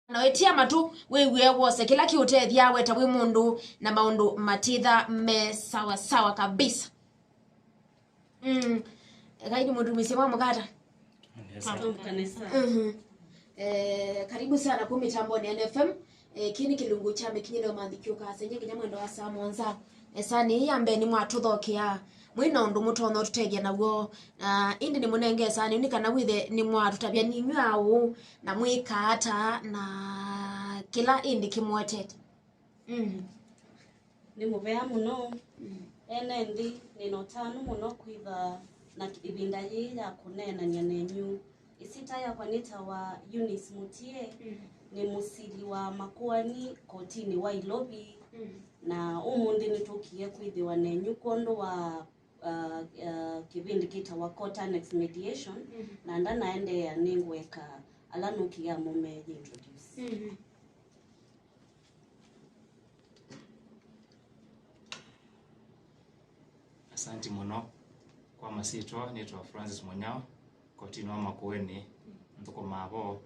na wetia matu wewe wose kila kiutethia weta wi mundu na maundu matitha me sawa sawa kabisa. Gaidi mundu misema mukata. Kanisa. Karibu sana kwa mitambo ni NFM. Kini kilungu cha mekinye leo mandikio ka senye kinyamwendo wa saa mwanza. Sani yambe ni mwatuthokia mwina undu mutono tutegia naguo indi ni munenge sani ni kana withe ni mwatutabia ni nywao na mwika hata na kila indi kimwetete. Ni mubea muno ene Nthi ni notanu muno kwitha na ibinda ya kunena nyanenyu isita ya kwanita wa Eunice Mutie ni musili wa Makoani Koti ni wa Ilobi na umundi nitukie kwithiwa nenyu kondo wa kibindi kita wa Kota Next Mediation na ndana ende ya ningweka alanuki ya mume introduce. Asante muno kwa masitwa nitwa Francis Monyao Koti no Makoani ntuko mabo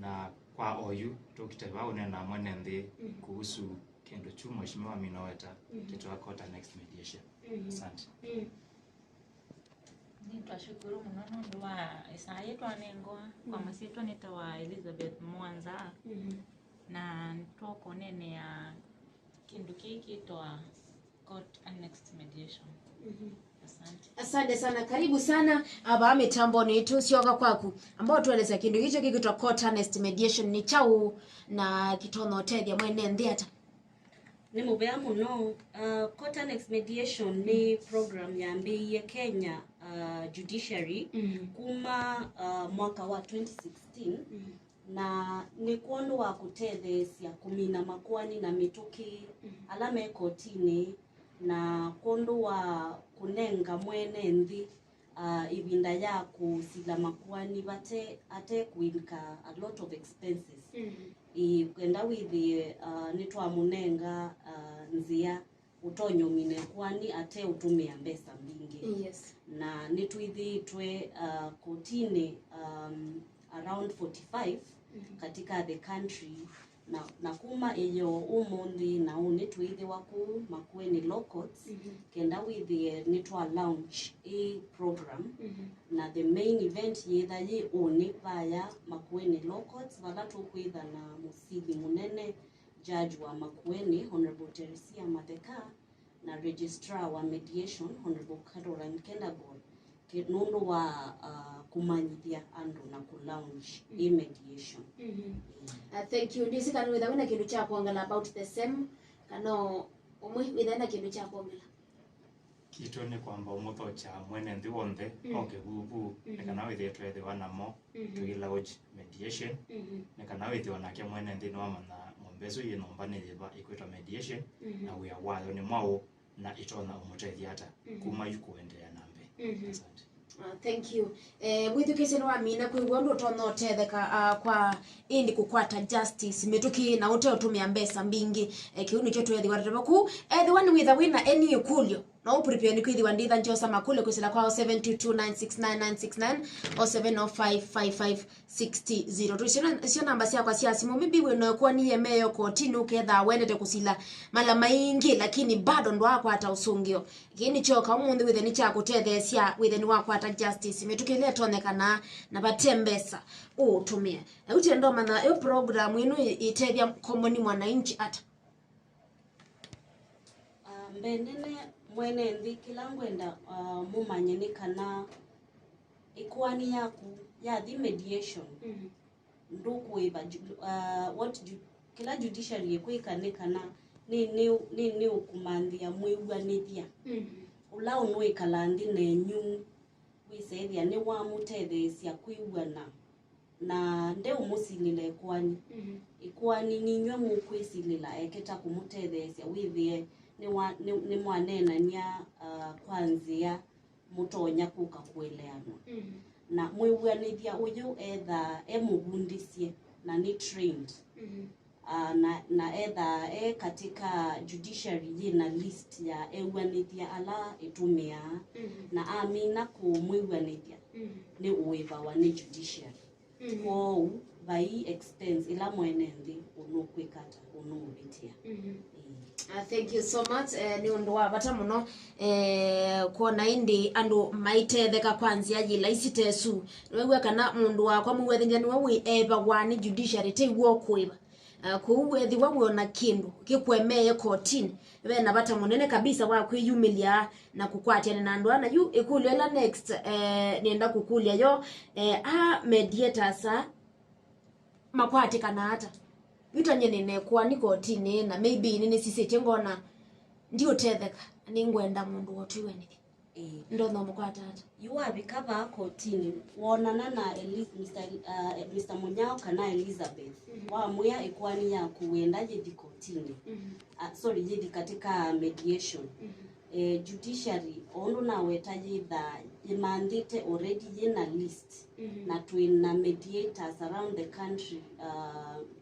na kwa oyu tukiteba unena mwene Nthi kuhusu kendo chumo mheshimiwa Minoweta kitwa Kota Next Mediation. Asante. Nitashukuru muno ndo wa Isaya twanengwa kwa masitwa nitawa Elizabeth Mwanza na ntoko nene ya kindu kiki toa Kota Next Mediation. Asante sana, karibu sana aba mitambo ni tu sioka kwaku ambao tueleza kindu hicho kikitwa Kota Next Mediation ni chau na kitono tethia mwene Nthi ata ni mubea muno. Kota Next Mediation ni program ya mbiye Kenya judiciary kuma mwaka wa 2016 na ni kondo wa kutethesia kumina makwani na mituki alame kotini na kondo wa kunenga mwene Nthi ibinda ya kusila makwani bate ate kuinka a lot of expenses kwenda withi nitwa munenga nzia utonyo mine kwani ate utumia mbesa mbingi. Na nitwithi twe kotini around 45 katika the country na kuma iyo umundi na unitwithi waku Makueni locals kenda withi nitwa launch a program na the main event yetha yi uni vaya Makueni locals wala tukwitha na musili munene judge wa Makueni Honorable Teresia Matheka na registrar wa mediation Honorable Caroline Kendagol kinundu wa kumanyithia andu na ku launch a mediation. Thank you. Ndisi kanu witha wina kindu cha kuongela about the same kano umwe witha kindu cha kuongela kitu ni kwamba umutho cha mwene Nthi wonthe oke bubu nekana withe twethe wanamo twila lodge mediation nekana withe onake mwene Nthi no amana mombezo ye nomba ne yeba ikwetwa mediation na we awayo ni mwao na itona umutethia ata kuma yukuendelea nambe. Asante. Thank you. Withukice no amina kwigwa ndu tono tetheka kwa indi kukwata justice mituki na ute utumia mbesa mbingi kiuni cyo twethi waratabaku the one with a winner any ukulyo no prepare ni kwithi wanditha njosa makule kusila kwao 7229699969 o 7055560 tu sio namba sia kwa sia simu mibi weno kwa ni yemeyo kotini uketha wendete kusila mala maingi lakini bado ndo akwata usungio kini choka umunthi withe ni cha kutethesia withe ni wakwata justice mitukile tonekana na batembesa utumie na uti ndo mana yo program inu itethia common mwananchi ata mbenene mwene Nthi kila ngwenda mumanye kana ikwani yaku ya the mediation nduku iba kila judiciary kwikane kana ni ukumanthia mwiwanithia ula unwe kalandi nenyu wisethia ni wa mutethesia kwiwana na nde umusilile kwani ikwani ninywe mukwisilila eketa kumutethesia withie ni mwanena nya kwanzia mutonya kuka kueleana na mwiwanithia uyu etha emubundisie na ni trained na etha katika judiciary yina list ya ewanithia ala itumia na amina ku mwiwanithia ni uiva wa ni judiciary Kwa by expense ila mwene nthi unukwikata unubitia. Thank you so much. Ni undu wa bata muno kuona indi andu maitetheka kwanzia jila isitesu wewe kana mundu wakwa muwethinjani wawe eba wani judiciary teguo kwiba kuwethi wawe na kindu kikwemeye kotini bena bata munene kabisa wa kwiyumilia na kukwatiana na andu ana yu ikulela next nienda kukulia yo mediators makwati kana hata vitanye nene kwa ni kotini na maybe nini sisi tengona ndio tetheka ningwenda mundu wotiwe ni ndo no mukwata hata yuwa bikaba kotini wonana na Mr. Munyao kana Elizabeth wa muya ikwani ya kuenda jedi kotini sorry jedi katika mediation judiciary ondo na wetaje da imandite already yena list na twina mediators around the country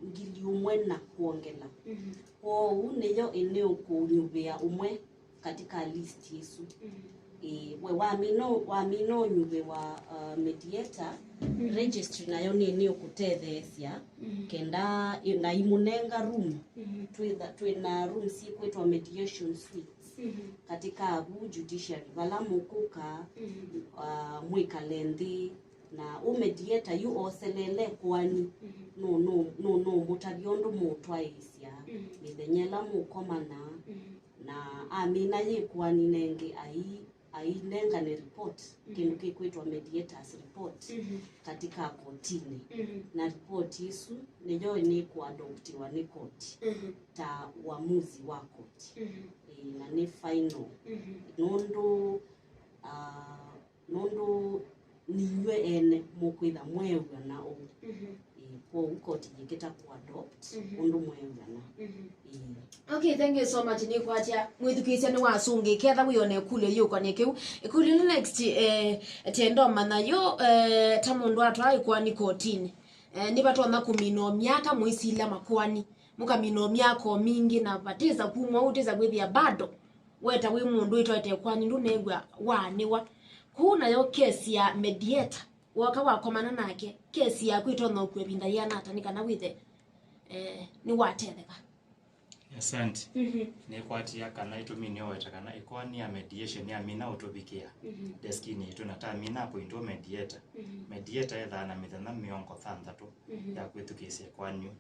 ngiliumwe na kuongela uneyo eneo kunyubia umwe katika list yesu we wamino nyube wa mediator registry nayo ni eneo kutethesia kenda na imunenga room twina room si kwetwa mediation suites katika abu judiciary wala mukuka mwikalenthi na mediator yu oselele kwani no mutabiondo mutwaisia nithenyela mukomana na amina ye kwani nenge ai nenga ni report kindu kikwetwa mediators report katika kotini na report isu niyo ni kuadoptiwa ni koti ta uamuzi wa koti na ni final nondo niwe ene mukwitha mwewa na o kwa koti jikita kuadopt undu mwewa na Okay, thank you so much ni kwatia mwithukisia ni wasungi ketha wiyone kule yuko ni kiu ikuli next tendo mana yo ta mundu atwa ikwa ni kotini ni batu na kumino miaka muisila Makoani mukamino miaka mingi na batiza kumwa utiza gwithia bado weta wi mundu itoete kwani ndu negwa waniwa kuna yo kesi ya mediator waka wakomana nake kesi ya kwitona kwebinda yana atanika na withe ni watetheka. Asante. Ni kwatia kana itumini oweta kana ikwani ya mediation ya mina utobikia. Deski ni tunata mina point o mediator. Mediator etha na mithana miongo thanthatu ya kwitu kesi kwani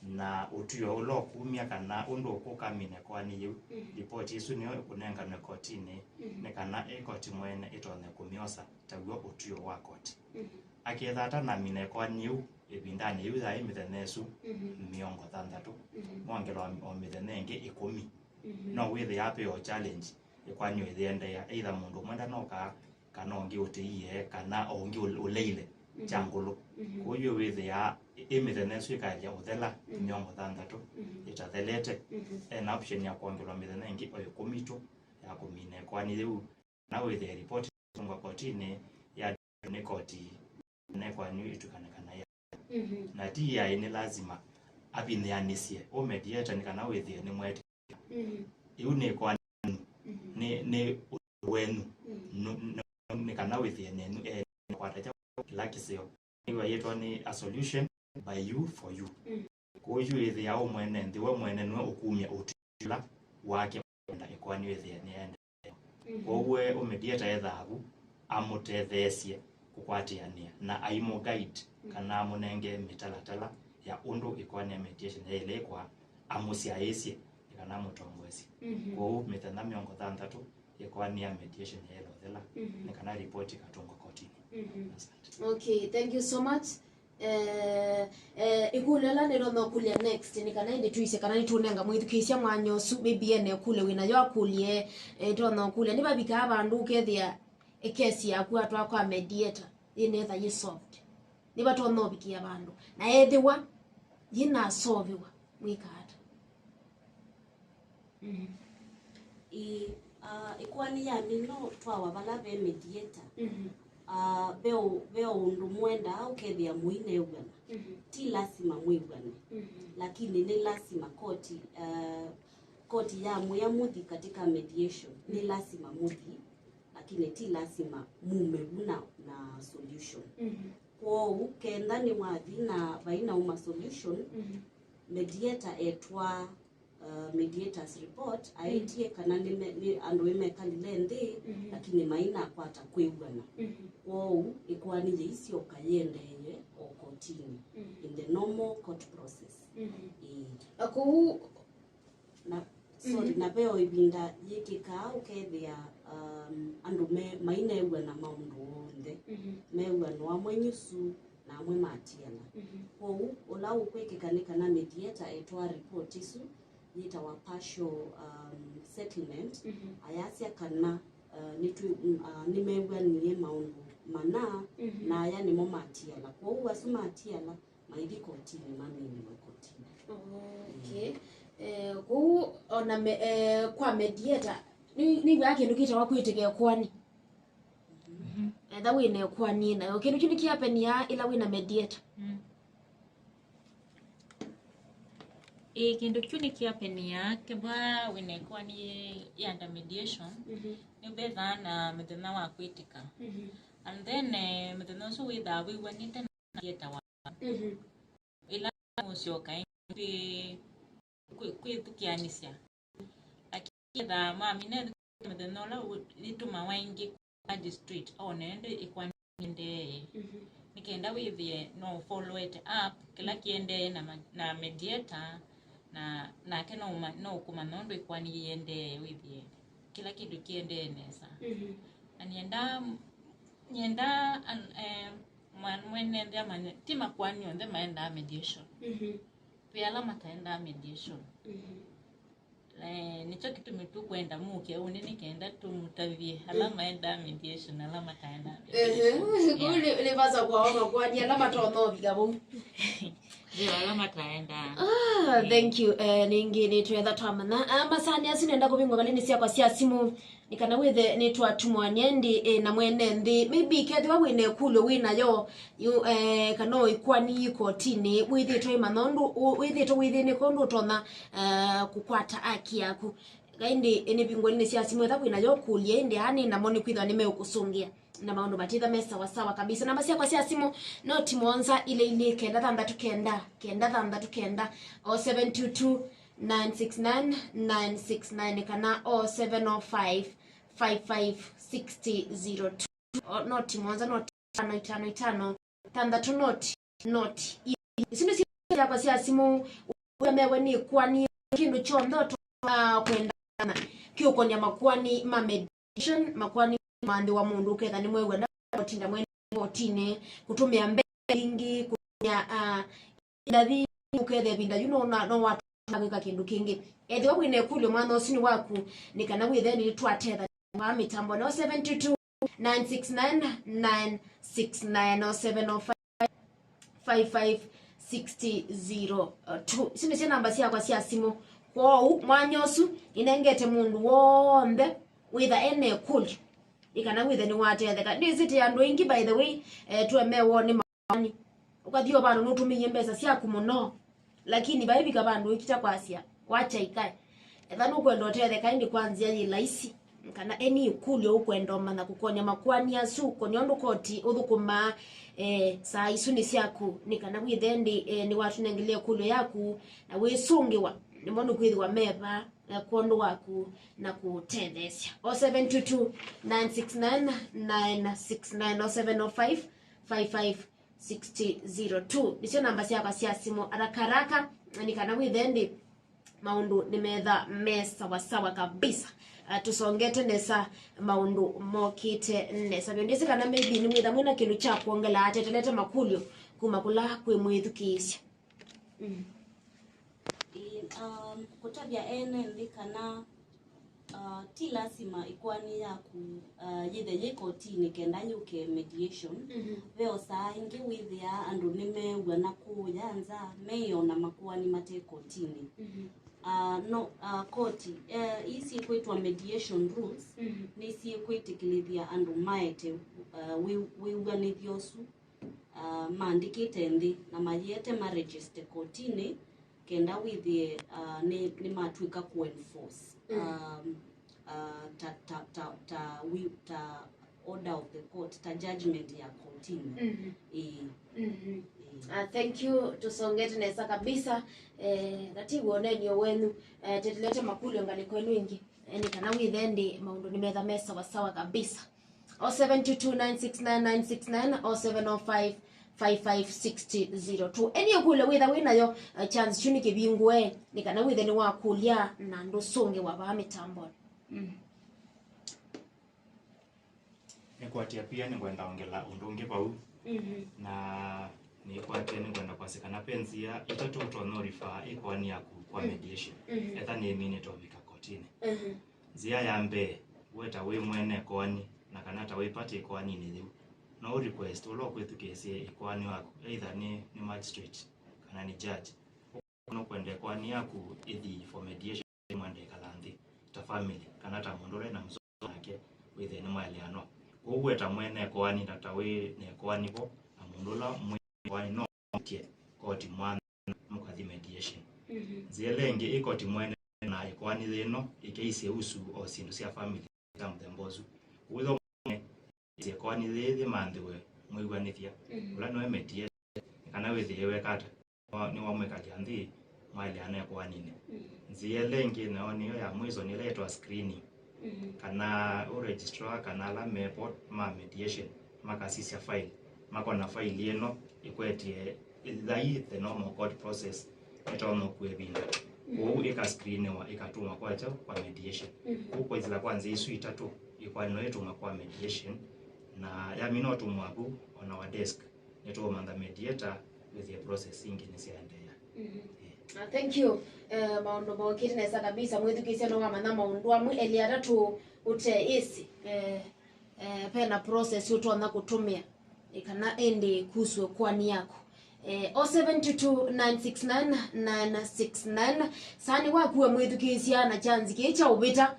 na utuyo ulo kumia kana undu ukukamine kwani yu report isu ni kunenga na kotini ne kana koti mwene itone kumiosa taguo utuyo wa koti. Akethata na mine kwani yu ibindani yu za imithenesu miongo thanthatu mwangelo o mithenenge 10 no withe yape o challenge ikwanyo ithende ya either mundu mwenda noka kana ongi utiie kana ongi uleile changulu kuyo withe ya imithenesu ikaja uthela miongo thanthatu itathelete an option ya kwangelo mithenenge o 10 tu ya kumine kwani yu na withe report tunga kotini ya ni koti ne kwanyu itukana na tia ni lazima abinyanisye o mediator nikana withie ni mwete iune kwa ni wenu nikana withie ni kwa taja like sio iwa yetu ni a solution by you for you ko yu withie ya o mwene ndi we mwene no okumia utila wake nda ikwani withie ni ende owe o mediator ethabu amutethesie kukwatiania na aimo guide kana munenge mitalatala ya undu ikwani mediation ile kwa amusia esi kana mutongwesi kwa mitana miongo thanthatu ikwani ya mediation ile thela ni kana report katongo kotini. Okay, thank you so much. Ikulela nero no kulia next ni kana indi tuise kana nitunenga mwithukisia mwanyo su bbn kule wina yo akulie tono kulia ni babika abandu kethia ekesi yaku atwa kwa mediator inetha ye solved ni batu no bikia bandu na ethiwa yina solvewa mwikata ikwani ya mino twawa bala be mediator beo undu mwenda au kethia muine ugana ti lazima mwigane lakini ni lazima koti ya muya muthi katika mediation ni lazima muthi lakini ti lazima mumeguna na solution kwa kenda ni wathi na vaina uma solution mediator etwa mediators report aitie kana ni andu imekalile nthi lakini maina kwata kwigana kwa ikwani icio kayendeye o kotini in the normal court process aku na sorry na peo ibinda yikika ukethia andu maina igana maundu onde megana wa mwenyusu na amwe matiana kwa ola ukwekekanika na mediator etwa report isu yita wa partial settlement ayasia kana nimeganie maundu mana na aya nimo matiana kwa hiyo asumatiana maidi kotini mamini kotini okay ku ona kwa mediator ni yake ndukita wakwitege kwani that wine kwani na kindu kindu kiapenia ila wina mediator kindu kyuni kiapenia keba wine kwani yanda mediation ni betha na methana wa kwitika and then methana so witha we wanite na mediator wa ila musyo kaindi kwitukianisya akitha mamine methana la lituma waingi magistrate onende ikwande nikenda withie no follow it up kila kiende na mediator na kena no kuma nondo ikwani yende withie kila kitu kiende nesa nienda mwene ndia tima kwani onde maenda mediation pia la mataenda mediation nicho kitu mitu kwenda muke unini kenda tumutavie alama enda mediation alama taenda kule baza kwa kwani alama tono bigabo ndio alama taenda thank you ningi twetha twamana masani asinenda kubingwa kalini sia kwa sia simu nikana withe ni twatumwa niendi na mwene nthi maybe kethiwa wine kulo wina yo kana ikwani kotini withi twa manondu withi to withi ni kondu tona kukwata aki yaku gaindi ene bingwani sia simu etha wina yo kulie ndi hani na moni kwitha nimeukusungia na maundu batitha mesa sawa kabisa namba cia kwa cia simu no timonza ile ile kenda thanda tukenda o 722 969 kana o 705 556002 noti mwanza noti 555 tandatu noti isino sia kwa sia simu wemewe ni kwani kindu chondo to kwenda kiokonya makwani mediation makwani mande wa mundu ketha ni mwewe na tinda mwene kotine kutumia mbingi kunya ndathi ukethe binda no watu na kindu kingi ethi wawine kulyo mwana usini waku nikana withe ni twatetha wa mitambo no 722 969 969 705 556002 sino cia namba cia kwa cia simu kwao mwanyosu inengete mundu wonde witha ene kulyo ikana withe ni watetheka ndiziti andu ingi by the way tuemewo ni mani ukathio bano nutumie mbesa cia kumuno lakini baibi kabandu ikita kwasia wacha ikae ethano kwenda otetheka indi kwanzia yi laisi kana eni kulyo ukwenda mana kukonya makwani asuko nyondo koti uthukuma saa isuni ciaku nikana withendi ni watu nengilia kulyo yaku na wisungiwa ni mono kwithwa meva na kondo waku na kutendesia 0722 969 969 705 556002 nisio namba cia kwa cia simu arakaraka nikana withendi maundu nimetha mesa sawa kabisa tusongete nesa maundu mokite nesa byondese kana maybe ni mwitha mwina kindu cha kuongela atetelete makulyo kumakula kwe mwithukisha kutabia ene ndikana ti lazima ikwani yaku yithe yekotini kenda yuke mediation veo saa ingi withia andu nimeugwa na kuyanza meiona makwani mate kotini koti isi kwitwa mediation rules ni isi kwitikilithia andu maete wiuganithiosu maandikite nthi na mayete maregister kotini kenda withie ni matwika ku enforce order of the court ta judgment ya kotini. Thank you, tusongete nesa kabisa katibu onenyo wenu tetilete makulu ngaliko lwingi ni kana withendi maundu ni metha mesa sawa kabisa. 0722969969 0705 556002 eni okule witha winayo chance chuni kibingwe ni kana withe ni wakulia na ndusonge wa ba mitambo. Nikwatia pia ni kwenda ongela undungi pau na ni kwatia ni kwenda kwasikana penzia itatu utono rifa ikwani yaku kwa mediation etha ni minute obika kotini zia yambe weta we mwene kwani na kanata we party kwani ni liu no request ulo kwetu kesi ikwani wako either ni magistrate kana ni judge no kwende kwani yaku ithi for mediation mwende kalanthi ta family kanata mondole na mzo yake withe ni mwaliano ugweta mwene kwani natawe ne kwani bo amundola mwene kwani no tie koti mwana mukathi mediation zielenge ikoti mwene na kwani thino ikeise usu o sindu cia family tamthembozu witho ise kwani thithi mandhiwe mwigwanithia ula no mediation kana withiwe kata ni wamwekalia nthi mwaliano kwani zielenge naonio ya mwizo niletwa screening kana registrar kana la meport ma mediation makasisia file makona file yeno ikwetie the normal court process etono kwebinga ika screen wa ikatuma kwacha kwa mediation huko izila kwanza isu itatu ikwano yetu kwa mediation na ya mino tumwabu on our desk neto manda mediator with the processing ni siendea. Thank you. Maondo bokiti nesa kabisa mwithukisia no kama na maundu amwe eliara tu ute isi pena process utona kutumia ikana ende kuswe kwani yako 0722969969 sani wakuwa mwithukisia na chance kicha ubita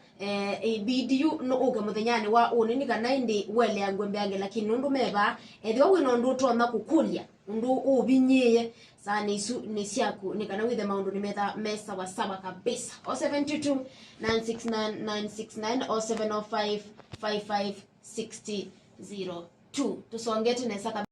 bidiu no uga muthenyani wa unini kana indi wele angwembe ange lakini nundu meba ethiwa wino ndu utona kukulia ndu ubinyiye sani isu nisiaku ni kana withe maundu ni metha mesa sawa kabisa. 0722969969 0705 556002 tusongete nesa